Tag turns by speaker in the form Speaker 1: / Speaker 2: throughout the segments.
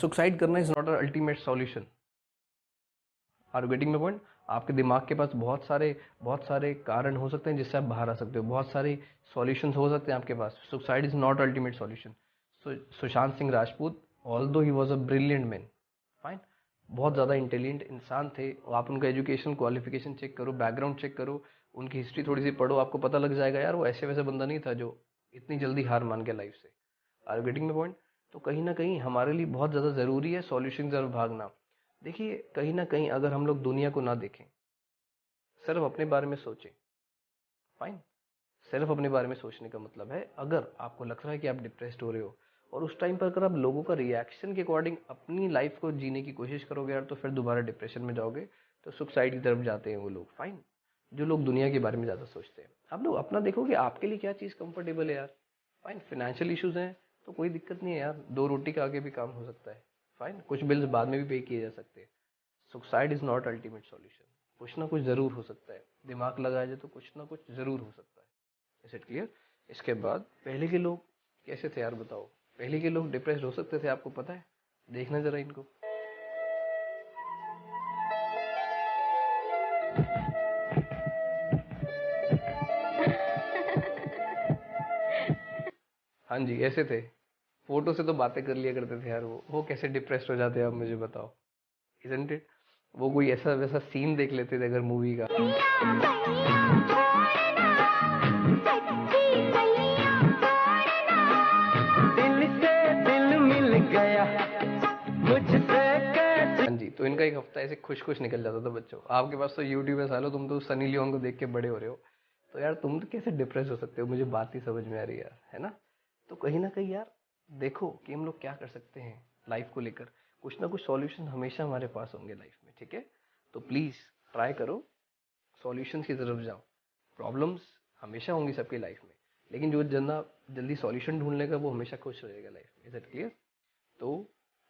Speaker 1: Suicide करना is not a ultimate solution. Are you getting my point? आपके दिमाग के पास बहुत सारे कारण हो सकते हैं जिससे आप बाहर आ सकते हो, बहुत सारे सॉल्यूशंस हो सकते हैं आपके पास। Suicide is not ultimate solution. Sushant Singh Rajput, although he was a brilliant man, fine, बहुत ज़्यादा इंटेलिजेंट इंसान थे। और आप उनका एजुकेशन क्वालिफिकेशन चेक करो, बैकग्राउंड चेक करो, उनकी हिस्ट्री थोड़ी सी पढ़ो, आपको पता लग जाएगा यार वो ऐसे वैसे बंदा नहीं था जो इतनी जल्दी हार मान गया लाइफ से। Are you getting my point? तो कहीं ना कहीं हमारे लिए बहुत ज़्यादा ज़रूरी है सॉल्यूशन की तरफ भागना। देखिए कहीं ना कहीं अगर हम लोग दुनिया को ना देखें, सिर्फ अपने बारे में सोचें, फाइन, सिर्फ अपने बारे में सोचने का मतलब है अगर आपको लग रहा है कि आप डिप्रेस्ड हो रहे हो और उस टाइम पर अगर आप लोगों का रिएक्शन के अकॉर्डिंग अपनी लाइफ को जीने की कोशिश करोगे यार, तो फिर दोबारा डिप्रेशन में जाओगे, तो सुसाइड की तरफ जाते हैं वो लोग, फाइन, जो लोग दुनिया के बारे में ज़्यादा सोचते हैं। आप लोग अपना देखो कि आपके लिए क्या चीज़ कंफर्टेबल है यार, फाइन, फाइनेंशियल इश्यूज हैं तो कोई दिक्कत नहीं है यार, दो रोटी का आगे भी काम हो सकता है, फाइन, कुछ बिल्स बाद में भी पे किए जा सकते हैं। Suicide is not ultimate solution. कुछ ना कुछ जरूर हो सकता है, दिमाग लगाया जाए तो कुछ ना कुछ जरूर हो सकता है। Is it clear? इसके बाद पहले के लोग कैसे थे यार बताओ? पहले के लोग डिप्रेस्ड हो सकते थे, आपको पता है? देखना जरा इनको। हाँ जी, ऐसे थे। फोटो से तो बातें कर लिया करते थे यार, वो कैसे डिप्रेस्ड हो जाते हैं आप मुझे बताओ? Isn't it? वो कोई ऐसा वैसा सीन देख लेते थे अगर मूवी का। दिल से दिल मिल गया मुझसे कैसे। हाँ जी, तो इनका एक हफ्ता ऐसे खुश खुश निकल जाता था बच्चों। आपके पास तो यूट्यूब है सालो, तुम तो सनी लियोन को देख के बड़े हो रहे हो, तो यार तुम तो कैसे डिप्रेस हो सकते हो? मुझे बात ही समझ में आ रही है यार, है ना? तो कहीं ना कहीं यार देखो कि हम लोग क्या कर सकते हैं लाइफ को लेकर। कुछ ना कुछ सॉल्यूशन हमेशा हमारे पास होंगे लाइफ में, ठीक है? तो प्लीज ट्राई करो, सॉल्यूशंस की तरफ जाओ। प्रॉब्लम्स हमेशा होंगी सबकी लाइफ में, लेकिन जो जना जल्दी सॉल्यूशन ढूंढ लेगा वो हमेशा खुश रहेगा लाइफ में। Is it clear? तो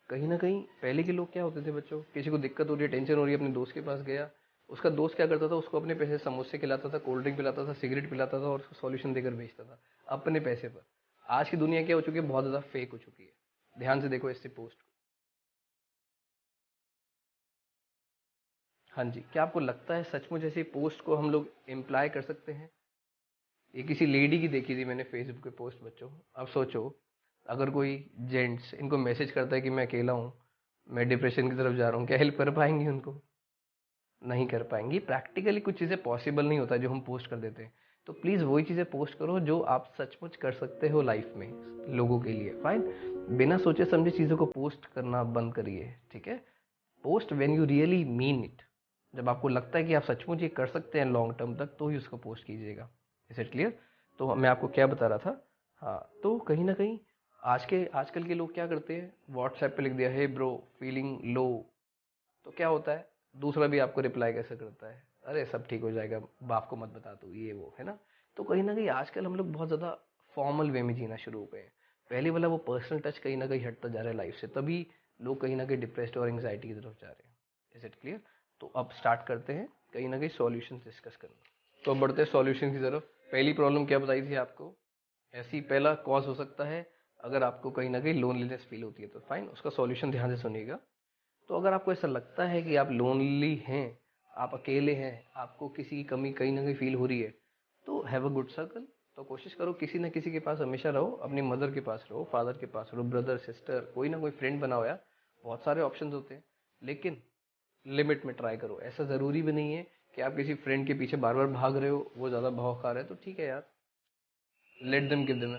Speaker 1: कहीं ना कहीं पहले के लोग क्या होते थे बच्चों, किसी को दिक्कत हो रही है, टेंशन हो रही है, अपने दोस्त के पास गया, उसका दोस्त क्या करता था, उसको अपने पैसे से समोसे खिलाता था, कोल्ड ड्रिंक पिलाता था, सिगरेट पिलाता था और उसको सॉल्यूशन देकर भेजता था अपने पैसे पर। आज की दुनिया क्या हो चुकी है? बहुत ज़्यादा फेक हो चुकी है। ध्यान से देखो इससे पोस्ट को। हाँ जी, क्या आपको लगता है सचमुच ऐसी पोस्ट को हम लोग इम्प्लाई कर सकते हैं? ये किसी लेडी की देखी थी मैंने फेसबुक पे पोस्ट बच्चों। अब सोचो अगर कोई जेंट्स इनको मैसेज करता है कि मैं अकेला हूँ, मैं डिप्रेशन की तरफ जा रहा हूँ, क्या हेल्प कर पाएंगी उनको? नहीं कर पाएंगी। प्रैक्टिकली कुछ चीज़ें पॉसिबल नहीं होता जो हम पोस्ट कर देते हैं। तो प्लीज़ वही चीज़ें पोस्ट करो जो आप सचमुच कर सकते हो लाइफ में लोगों के लिए, फाइन। बिना सोचे समझे चीज़ों को पोस्ट करना बंद करिए, ठीक है? Post when you really mean it. जब आपको लगता है कि आप सचमुच ये कर सकते हैं लॉन्ग टर्म तक, तो ही उसको पोस्ट कीजिएगा। Is it clear? तो मैं आपको क्या बता रहा था, हाँ, तो कहीं ना कहीं आजकल के लोग क्या करते हैं, व्हाट्सएप पे लिख दिया हे ब्रो फीलिंग लो, तो क्या होता है, दूसरा भी आपको रिप्लाई कैसे करता है, अरे सब ठीक हो जाएगा, बाप को मत बता तू, ये वो, है ना? तो कहीं ना कहीं आजकल हम लोग बहुत ज़्यादा फॉर्मल वे में जीना शुरू हो गए हैं। पहले वाला वो पर्सनल टच कहीं ना कहीं हटता जा रहा है लाइफ से, तभी लोग कहीं ना कहीं डिप्रेस्ड और एंग्जाइटी की तरफ जा रहे हैं। Is it clear? तो अब स्टार्ट करते हैं कहीं ना कहीं सॉल्यूशन डिस्कस करना। तो अब बढ़ते हैं सॉल्यूशन की तरफ। पहली प्रॉब्लम क्या बताई थी आपको? ऐसी पहला कॉज हो सकता है अगर आपको कहीं ना कहीं लोनलीनेस फील होती है, तो फाइन, उसका सॉल्यूशन ध्यान से सुनिएगा। तो अगर आपको ऐसा लगता है कि आप लोनली हैं, आप अकेले हैं, आपको किसी की कमी कहीं ना कहीं फील हो रही है, तो हैव अ गुड सर्कल। तो कोशिश करो किसी ना किसी के पास हमेशा रहो, अपनी मदर के पास रहो, फादर के पास रहो, ब्रदर सिस्टर, कोई ना कोई फ्रेंड बनाओ यार। बहुत सारे ऑप्शंस होते हैं, लेकिन लिमिट में ट्राई करो। ऐसा ज़रूरी भी नहीं है कि आप किसी फ्रेंड के पीछे बार बार भाग रहे हो, वो ज़्यादा भाव खा रहा है, तो ठीक है यार, let them give them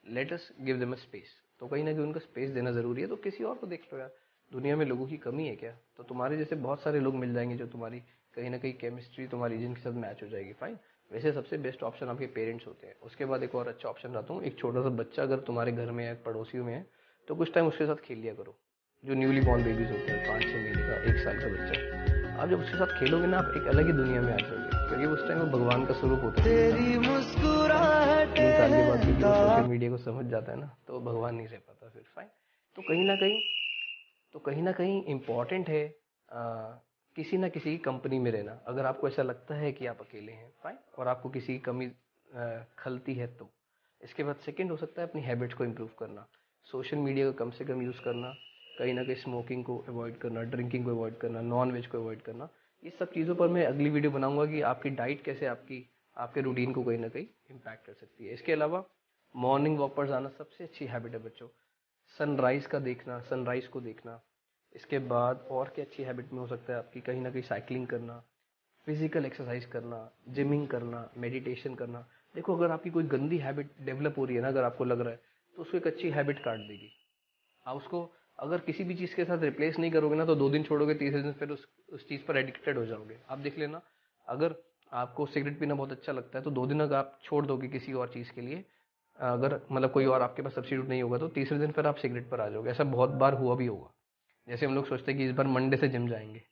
Speaker 1: let us give them a space. तो कहीं ना कहीं उनको स्पेस देना जरूरी है। तो किसी और को देख लो यार, दुनिया में लोगों की कमी है क्या? तो तुम्हारे जैसे बहुत सारे लोग मिल जाएंगे जो तुम्हारी कहीं ना कहीं केमिस्ट्री तुम्हारी जिनके साथ मैच हो जाएगी, फाइन। वैसे सबसे बेस्ट ऑप्शन आपके पेरेंट्स होते हैं। उसके बाद एक और अच्छा ऑप्शन बताता हूँ, एक छोटा सा बच्चा अगर तुम्हारे घर में है, पड़ोसियों में है, तो कुछ टाइम उसके साथ खेल लिया करो। जो न्यूली बॉर्न बेबीज होते हैं, 5-6 महीने का, 1 साल का बच्चा, आप जब उसके साथ खेलोगे ना, आप एक अलग ही दुनिया में आ जाओगे, क्योंकि उस टाइम वो भगवान का स्वरूप होता है। तेरी मुस्कुराहट 3 साल के बाद क्योंकि वो सोशल मीडिया को समझ जाता है ना, तो भगवान नहीं रह पाता फिर, फाइन। तो कहीं ना कहीं इम्पॉर्टेंट है किसी ना किसी की कंपनी में रहना। अगर आपको ऐसा लगता है कि आप अकेले हैं, फाइन, और आपको किसी की कमी खलती है, तो इसके बाद सेकंड हो सकता है अपनी हैबिट्स को इम्प्रूव करना, सोशल मीडिया को कम से कम यूज़ करना, कहीं ना कहीं स्मोकिंग को अवॉइड करना, ड्रिंकिंग को अवॉइड करना, नॉन वेज को अवॉइड करना। ये सब चीज़ों पर मैं अगली वीडियो बनाऊंगा कि आपकी डाइट कैसे आपके रूटीन को कहीं ना कहीं इम्पैक्ट कर सकती है। इसके अलावा मॉर्निंग वॉक पर जाना सबसे अच्छी हैबिट है बच्चों। सनराइज का देखना, सनराइज को देखना। इसके बाद और क्या अच्छी हैबिट में हो सकता है आपकी, कहीं ना कहीं साइकिलिंग करना, फिजिकल एक्सरसाइज करना, जिमिंग करना, मेडिटेशन करना। देखो अगर आपकी कोई गंदी हैबिट डेवलप हो रही है ना, अगर आपको लग रहा है, तो उसको एक अच्छी हैबिट काट देगी। आप उसको अगर किसी भी चीज़ के साथ रिप्लेस नहीं करोगे ना, तो 2 दिन छोड़ोगे, तीसरे दिन फिर उस चीज़ पर एडिक्टेड हो जाओगे। आप देख लेना, अगर आपको सिगरेट पीना बहुत अच्छा लगता है तो 2 दिन अगर आप छोड़ दोगे किसी और चीज़ के लिए, अगर मतलब कोई और आपके पास सब्स्टिट्यूट नहीं होगा, तो तीसरे दिन फिर आप सिगरेट पर आ जाओगे। ऐसा बहुत बार हुआ भी होगा। जैसे हम लोग सोचते हैं कि इस बार मंडे से जिम जाएंगे,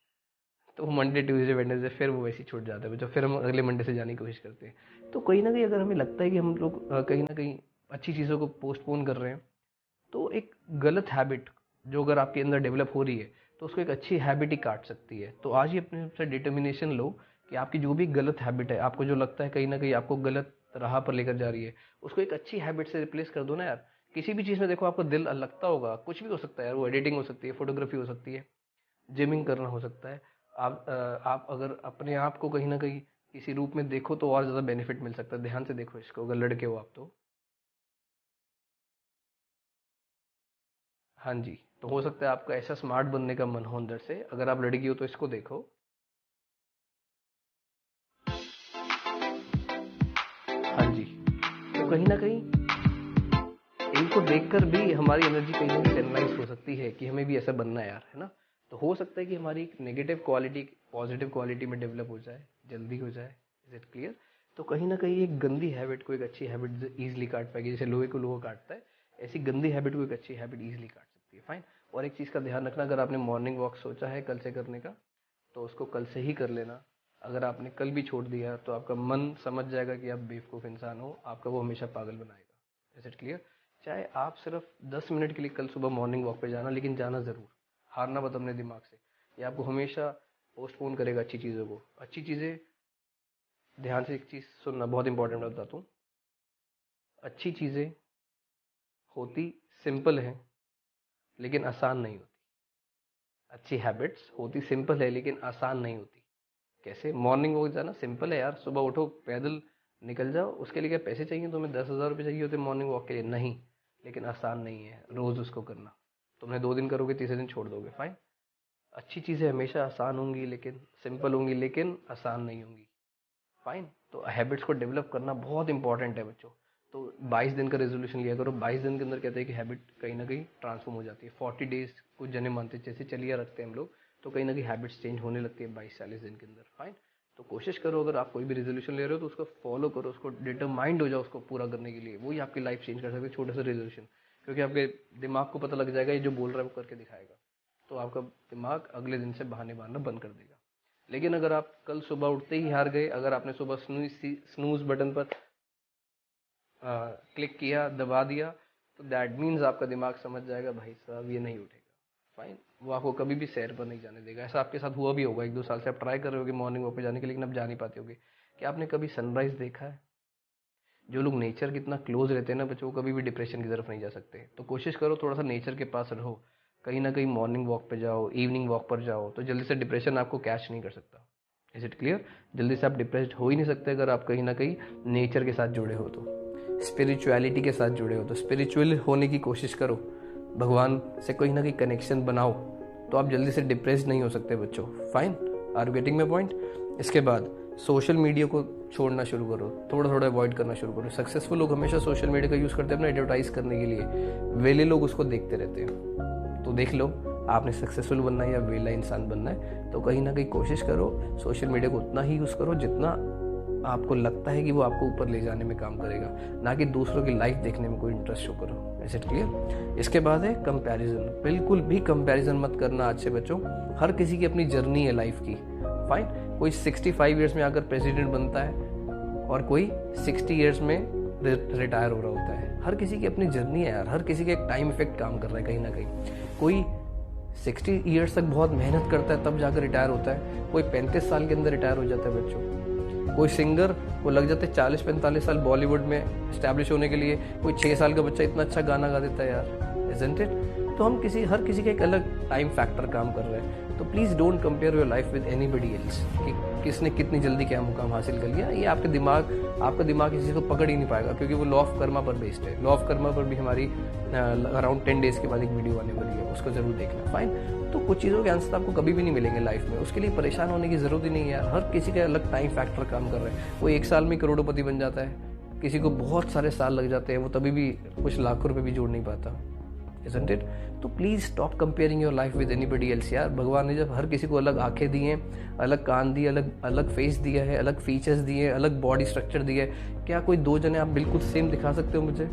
Speaker 1: तो मंडे ट्यूसडे वेडनेसडे फिर वो वैसे ही छूट जाता है बच्चों, फिर हम अगले मंडे से जाने की कोशिश करते हैं। तो कहीं ना कहीं अगर हमें लगता है कि हम लोग कहीं ना कहीं अच्छी चीज़ों को पोस्टपोन कर रहे हैं, तो एक गलत हैबिट जो अगर आपके अंदर डेवलप हो रही है, तो उसको एक अच्छी हैबिट ही काट सकती है। तो आज ही अपने से डिटर्मिनेशन लो कि आपकी जो भी गलत हैबिट है, आपको जो लगता है कहीं ना कहीं आपको गलत राह पर लेकर जा रही है, उसको एक अच्छी हैबिट से रिप्लेस कर दो ना यार। किसी भी चीज़ में देखो आपको दिल लगता होगा, कुछ भी हो सकता है यार, वो एडिटिंग हो सकती है, फोटोग्राफी हो सकती है, जिमिंग करना हो सकता है। आप अगर अपने आप को कहीं ना कहीं किसी रूप में देखो तो और ज़्यादा बेनिफिट मिल सकता है। ध्यान से देखो इसको, अगर लड़के हो आप तो। हाँ जी, तो हो सकता है आपका ऐसा स्मार्ट बनने का मन हो अंदर से। अगर आप लड़की हो तो इसको देखो। हाँ जी, तो कहीं ना कहीं इनको देखकर भी हमारी एनर्जी कहीं ना कहीं चैनलाइज हो सकती है कि हमें भी ऐसा बनना है यार, है ना। तो हो सकता है कि हमारी एक नेगेटिव क्वालिटी पॉजिटिव क्वालिटी में डेवलप हो जाए, जल्दी हो जाए। Is it clear? तो कहीं ना कहीं एक गंदी हैबिट को एक अच्छी हैबिट ईजिली काट पाएगी। जैसे लोहे को लोहा काटता है, ऐसी गंदी हैबिट को एक अच्छी हैबिट ईजिली काट सकती है। फाइन। और एक चीज़ का ध्यान रखना, अगर आपने मॉर्निंग वॉक सोचा है कल से करने का, तो उसको कल से ही कर लेना। अगर आपने कल भी छोड़ दिया तो आपका मन समझ जाएगा कि आप बेवकूफ़ इंसान हो, आपका वो हमेशा पागल बनाएगा। Is it clear? चाहे आप सिर्फ 10 मिनट के लिए कल सुबह मॉर्निंग वॉक पे जाना, लेकिन जाना ज़रूर। हारना मत अपने दिमाग से। ये आपको हमेशा पोस्टपोन करेगा अच्छी चीज़ों को। अच्छी चीज़ें, ध्यान से एक चीज़ सुनना, बहुत इंपॉर्टेंट मैं बताता हूँ। अच्छी चीज़ें होती सिंपल हैं, लेकिन आसान नहीं होती। अच्छी हैबिट्स होती सिंपल है, लेकिन आसान नहीं होती। कैसे? मॉर्निंग वॉक जाना सिंपल है यार, सुबह उठो, पैदल निकल जाओ। उसके लिए क्या पैसे चाहिए तुम्हें? 10,000 रुपये चाहिए होते मॉर्निंग वॉक के लिए? नहीं। लेकिन आसान नहीं है रोज़ उसको करना। तुमने 2 दिन करोगे, तीसरे दिन छोड़ दोगे। फाइन। अच्छी चीज़ें हमेशा आसान होंगी, लेकिन सिंपल होंगी, लेकिन आसान नहीं होंगी। फाइन। तो हैबिट्स को डेवलप करना बहुत इंपॉर्टेंट है बच्चों। तो 22 दिन का रेजोल्यूशन लिया करो। 22 दिन के अंदर कहते हैं कि हैबिट कहीं ना कहीं ट्रांसफॉर्म हो जाती है। 40 डेज कुछ जने मानते हैं, जैसे चलिए रखते हैं हम लोग, तो कहीं ना कहीं हैबिट्स चेंज होने लगती है 22-40 दिन के अंदर। फाइन। तो कोशिश करो, अगर आप कोई भी रेजोल्यूशन ले रहे हो तो उसको फॉलो करो, उसको डिटरमाइंड हो जाओ उसको पूरा करने के लिए। वही आपकी लाइफ चेंज कर सकते हैं, छोटे से रेजोल्यूशन। क्योंकि आपके दिमाग को पता लग जाएगा ये जो बोल रहा है वो करके दिखाएगा, तो आपका दिमाग अगले दिन से बहाने मारना बंद कर देगा। लेकिन अगर आप कल सुबह उठते ही हार गए, अगर आपने सुबह स्नूज बटन पर क्लिक किया, दबा दिया, तो दैट मीन्स आपका दिमाग समझ जाएगा भाई साहब ये नहीं उठेगा। फाइन। वो आपको कभी भी सैर पर नहीं जाने देगा। ऐसा आपके साथ हुआ भी होगा, 1-2 साल से आप ट्राई कर रहे होगे मॉर्निंग वॉक पे जाने के, लेकिन आप जा नहीं पाते होगे। क्या आपने कभी सनराइज देखा है? जो लोग नेचर के इतना क्लोज रहते हैं ना बच्चों, को कभी भी डिप्रेशन की तरफ नहीं जा सकते। तो कोशिश करो थोड़ा सा नेचर के पास रहो, कहीं ना कहीं मॉर्निंग वॉक पे जाओ, इवनिंग वॉक पर जाओ, तो जल्दी से डिप्रेशन आपको कैच नहीं कर सकता। Is it clear? जल्दी से आप डिप्रेस्ड हो ही नहीं सकते अगर आप कहीं ना कहीं नेचर के साथ जुड़े हो, तो स्पिरिचुअलिटी के साथ जुड़े हो, तो स्पिरिचुअल होने की कोशिश करो, भगवान से कहीं ना कहीं कनेक्शन बनाओ, तो आप जल्दी से डिप्रेस्ड नहीं हो सकते बच्चों। Fine. Are getting my point? इसके बाद सोशल मीडिया को छोड़ना शुरू करो, थोड़ा थोड़ा अवॉइड करना शुरू करो। सक्सेसफुल लोग हमेशा सोशल मीडिया का यूज़ करते हैं अपना एडवर्टाइज करने के लिए, वेले लोग उसको देखते रहते हैं। तो देख लो, आपने सक्सेसफुल बनना है या वेला इंसान बनना है, तो कहीं ना कहीं कोशिश करो सोशल मीडिया को उतना ही यूज़ करो जितना आपको लगता है कि वो आपको ऊपर ले जाने में काम करेगा, ना कि दूसरों की लाइफ देखने में कोई इंटरेस्ट शो करो। Is it clear? इसके बाद है कंपैरिजन। बिल्कुल भी कंपैरिजन मत करना आज से बच्चों। हर किसी की अपनी जर्नी है लाइफ की। फाइन। कोई 65 ईयर्स में आकर प्रेसिडेंट बनता है और कोई 60 ईयर्स में रिटायर हो रहा होता है। हर किसी की अपनी जर्नी है यार, हर किसी का एक टाइम इफेक्ट काम कर रहा है कहीं ना कहीं। कोई 60 ईयर्स तक बहुत मेहनत करता है तब जाकर रिटायर होता है, कोई 35 साल के अंदर रिटायर हो जाता है बच्चों। कोई सिंगर वो लग जाते हैं 40-45 साल बॉलीवुड में स्टैब्लिश होने के लिए, कोई 6 साल का बच्चा इतना अच्छा गाना गा देता है यार, इजंट इट? तो हम हर किसी का एक अलग टाइम फैक्टर काम कर रहे हैं। तो please don't compare your life with anybody else कि किसने कितनी जल्दी क्या मुकाम हासिल कर लिया। ये आपका दिमाग किसी को पकड़ ही नहीं पाएगा, क्योंकि वो लॉ ऑफ कर्मा पर बेस्ड है। लॉ ऑफ कर्मा पर भी हमारी अराउंड 10 डेज़ के बाद एक वीडियो आने वाली है, उसको जरूर देखना। फाइन। तो कुछ चीज़ों के आंसर आपको कभी भी नहीं मिलेंगे लाइफ में, उसके लिए परेशान होने की ज़रूरत ही नहीं है यार। हर किसी का अलग टाइम फैक्टर काम कर रहा है। कोई 1 साल में करोड़पति बन जाता है, किसी को बहुत सारे साल लग जाते हैं, वो तभी भी कुछ लाखों रुपए भी जोड़ नहीं पाता, isn't it? तो please stop comparing your life with anybody else यार। भगवान ने जब हर किसी को अलग आंखें दी हैं, अलग कान दिए, अलग फेस दिया है, अलग फीचर्स दिए हैं, अलग बॉडी स्ट्रक्चर दिया है, क्या कोई 2 जने आप बिल्कुल सेम दिखा सकते हो मुझे?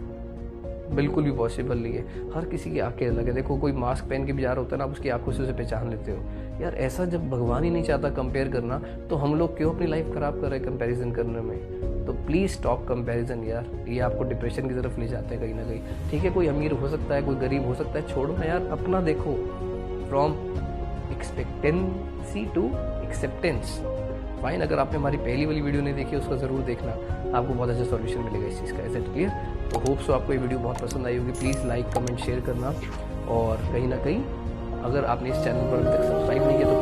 Speaker 1: बिल्कुल भी पॉसिबल नहीं है। हर किसी की आंखें अलग है। देखो कोई मास्क पहन के भी जा रहा होता है ना, आप उसकी आंखों से उसे पहचान लेते हो यार। ऐसा जब भगवान ही नहीं चाहता कंपेयर करना, तो हम लोग क्यों अपनी लाइफ खराब कर रहे हैं कंपैरिजन करने में? तो प्लीज़ स्टॉप कंपैरिजन यार, ये आपको डिप्रेशन की तरफ ले जाते हैं कहीं ना कहीं। ठीक है, कोई अमीर हो सकता है, कोई गरीब हो सकता है, छोड़ो ना यार, अपना देखो। From expectancy to acceptance. Fine. अगर आपने हमारी पहली वाली वीडियो नहीं देखी, उसको ज़रूर देखना, आपको बहुत अच्छा सॉल्यूशन मिलेगा इस चीज़ का। Is it clear? तो होप सो आपको ये वीडियो बहुत पसंद आई होगी। प्लीज़ लाइक, कमेंट, शेयर करना। और कहीं ना कहीं अगर आपने इस चैनल पर अभी तक सब्सक्राइब नहीं किया तो